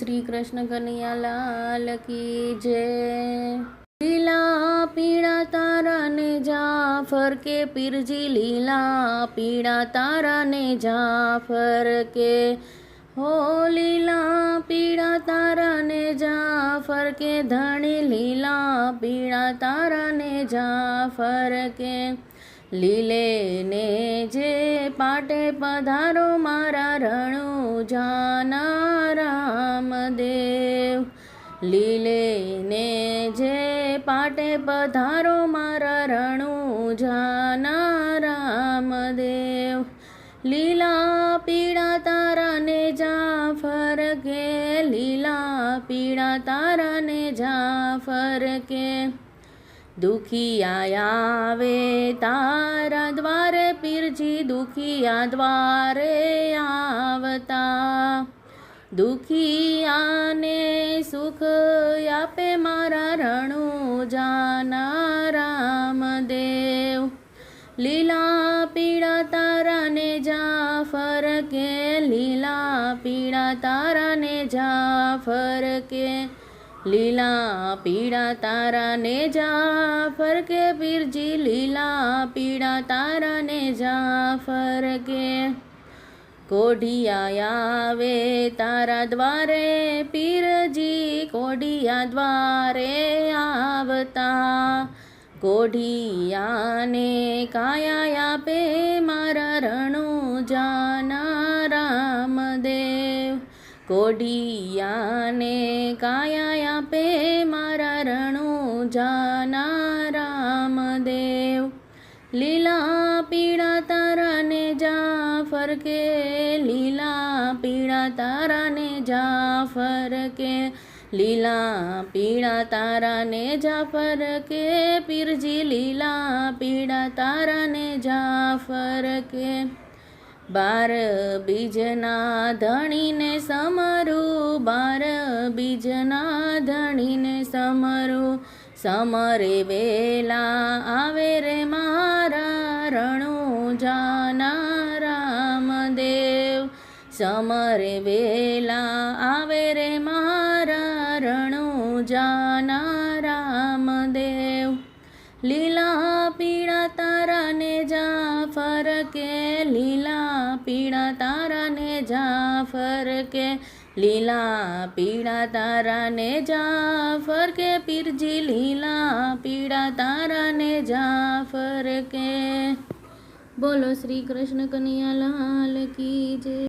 श्री कृष्ण कन्हैया लाल की जय। लीला पीड़ा तारा ने जाफर के पीरजी, लीला पीड़ा तारा ने जाफर के। हो लीला पीड़ा तारा ने जाफर के धनी, लीला पीड़ा तारा ने जाफर के। લીલે ને જે પાટે પધારો મારા રણુજાના રામદેવ। લીલે ને જે પાટે પધારો મારા રણુજાના રામદેવ। લીલા પીડા તારા ને જાફર કે, લીલા પીડા તારા ને જાફર કે। दुखिया आवे तारा द्वारे पीरजी, दुखिया द्वारे आवता। दुखिया ने सुख आपे मारा रणुजाना रामदेव। लीला पीड़ा तारा ने जाफर के, लीला पीड़ा तारा ने जाफर के। लीला पीड़ा तारा ने जाफर के पीरजी, लीला पीड़ा तारा ने जाफर के। कोढ़िया आवे तारा द्वारे पीरजी, कोढ़िया द्वारे आवता। कोढ़िया ने काया आपे मारा रणुजाना रामदेव। कोढ़िया ने काया आपे मारा रणुजाना रामदेव। लीला पीड़ा तारा ने जाफर के, लीला पीड़ा तारा ने जाफर के। लीला पीड़ा तारा ने जाफर के पीरजी, लीला पीड़ा तारा ने जाफर के। 12 बीजना धणी ने समरू, 12 बीजना धणी ने समरू। समरे वेला आवे रे मारा रणुजाना रामदेव। समरे वेला आवे रे मारा रणुजाना रामदेव। लीला पीड़ा तारा ने जाफर के, लीला पीड़ा तारा ने जाफर के। लीला पीड़ा तारा ने जाफर के पीरजी, लीला पीड़ा तारा ने जाफर के। बोलो श्री कृष्ण कन्हैया लाल की जय।